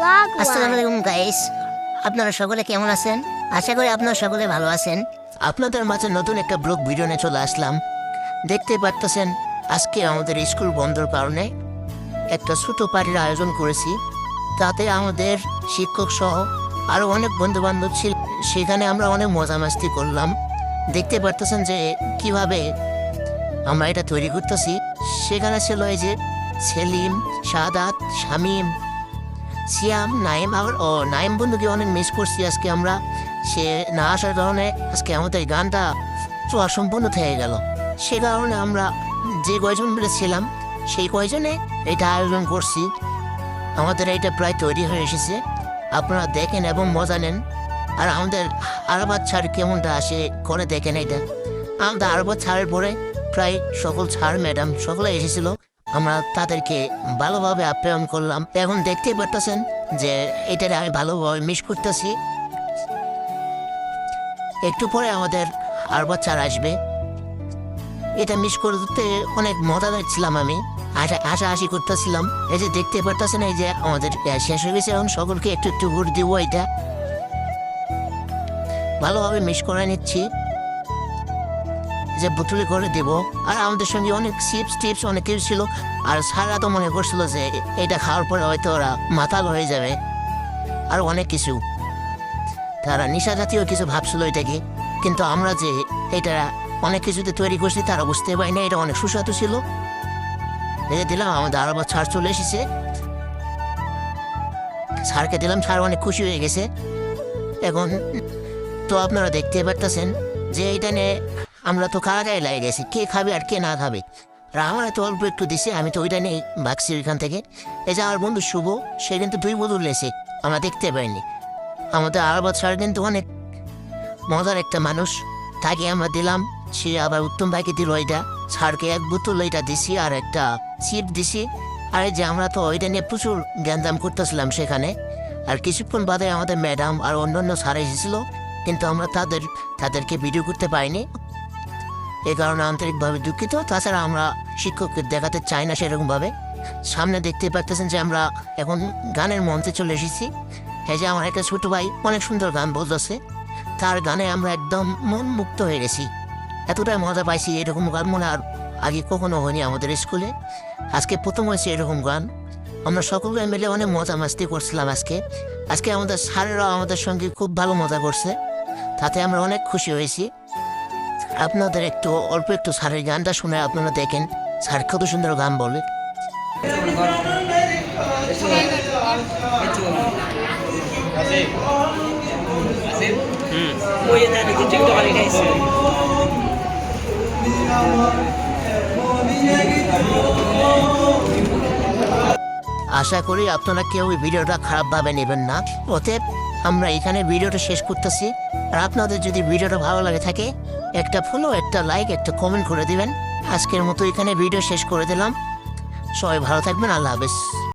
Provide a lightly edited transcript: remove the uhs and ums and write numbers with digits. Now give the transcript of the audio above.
আসসালামু আলাইকুম গাইস, আপনারা সকলে কেমন আছেন? আশা করি আপনারা সকলে ভালো আছেন। আপনাদের মাঝে নতুন একটা ব্লগ ভিডিও নিয়ে চলে আসলাম। দেখতে পারতেছেন আজকে আমাদের স্কুল বন্ধের কারণে একটা ছোট পার্টির আয়োজন করেছি। তাতে আমাদের শিক্ষক সহ আরও অনেক বন্ধু বান্ধব ছিল। সেখানে আমরা অনেক মজা মাস্তি করলাম। দেখতে পারতেছেন যে কিভাবে আমরা এটা তৈরি করতেছি। সেখানে ছিল এই যে সেলিম, সাদাত, শামীম, সিয়াম, নাইম। আবার নাইম বন্ধুকে অনেক মিস করছি আজকে আমরা। সে না আসার কারণে আজকে আমাদের গানটা তো অসম্পূর্ণ থেকে গেল। সে কারণে আমরা যে কয়জন মিলে ছিলাম সেই কয়জনে এটা আয়োজন করছি। আমাদের এটা প্রায় তৈরি হয়ে এসেছে, আপনারা দেখেন এবং মজা নেন। আর আমাদের আরবাদ ছাড় কেমনটা আসে করে দেখেন। এটা আমাদের আরবাদ ছাড়ের পরে প্রায় সকল ছাড় ম্যাডাম সকলে এসেছিল। আমরা তাদেরকে ভালোভাবে আপ্যায়ন করলাম। এখন দেখতেই পারতেছেন যে এটা আমি ভালোভাবে মিস করতেছি। একটু পরে আমাদের আরবাদ ছাড় আসবে। এটা মিস করতে অনেক মজা লাগছিলাম। আমি হাসাহাসি করতেছিলাম। এই যে দেখতে পারতেছেন এই যে আমাদের শেষ হয়ে গেছে। এখন সকলকে একটু একটু ভোট দিব। এটা ভালোভাবে মিস করে নিচ্ছি, যে বোতলে করে দেব। আর আমাদের সঙ্গে অনেক চিপস টিপস অনেক কিছু ছিল। আর স্যাররা তো মনে করছিল যে এটা খাওয়ার পরে হয়তো ওরা মাতাল হয়ে যাবে। আর অনেক কিছু তারা নেশা জাতীয় কিছু ভাবছিল এটাকে। কিন্তু আমরা যে এটা অনেক কিছুতে তৈরি করছি তারা বুঝতে পারি না এটা অনেক সুস্বাদু ছিল। এটা দিলাম, আমাদের আরো ছাড় চলে এসেছে। স্যারকে দিলাম, স্যার অনেক খুশি হয়ে গেছে। এখন তো আপনারা দেখতে পারতেছেন যে এটা নিয়ে আমরা তো কারাগারে লাগে গেছি, কে খাবে আর কে না খাবে। আর আমার তো অল্প একটু দিছে, আমি তো ওইটা নিয়ে ভাগছি ওইখান থেকে। এই যে আমার বন্ধু শুভ, সে কিন্তু 2 বোতল লেছে, আমরা দেখতে পাইনি। আমাদের আরবাদ স্যার কিন্তু অনেক মজার একটা মানুষ, তাকে আমরা দিলাম। সে আবার উত্তম ভাইকে দিল ওইটা। স্যারকে 1 বোতল ওইটা দিছি আর একটা চিপ দিছি। আর এই যে আমরা তো ওইটা নিয়ে প্রচুর জ্ঞানদাম করতেছিলাম সেখানে। আর কিছুক্ষণ বাদে আমাদের ম্যাডাম আর অন্যান্য স্যার এসেছিল, কিন্তু আমরা তাদেরকে ভিডিও করতে পারিনি। এ কারণে আন্তরিকভাবে দুঃখিত। তাছাড়া আমরা শিক্ষককে দেখাতে চাই না সেরকমভাবে। সামনে দেখতে পারতেছেন যে আমরা এখন গানের মঞ্চে চলে এসেছি। এই যে আমার একটা ছোট ভাই অনেক সুন্দর গান বলতেছে, তার গানে আমরা একদম মন মুক্ত হয়ে গেছি। এতটাই মজা পাইছি, এরকম গান মনে আর আগে কখনো হয়নি আমাদের স্কুলে। আজকে প্রথম হয়েছে এরকম গান। আমরা সকলে মিলে অনেক মজা মাস্তি করছিলাম আজকে আমাদের স্যারেরাও আমাদের সঙ্গে খুব ভালো মজা করছে, তাতে আমরা অনেক খুশি হয়েছি। আপনাদের একটু অল্প একটু স্যারের গানটা শুনে আপনারা দেখেন, স্যার কত সুন্দর গান বলে। আশা করি আপনারা কেউ এই ভিডিওটা খারাপভাবে নেবেন না। অতএব আমরা এখানে ভিডিওটা শেষ করতেছি। আর আপনাদের যদি ভিডিওটা ভালো লাগে থাকে একটা ফলো, একটা লাইক, একটা কমেন্ট করে দিবেন। আজকের মতো এখানে ভিডিও শেষ করে দিলাম। সবাই ভালো থাকবেন। আল্লাহ হাফেজ।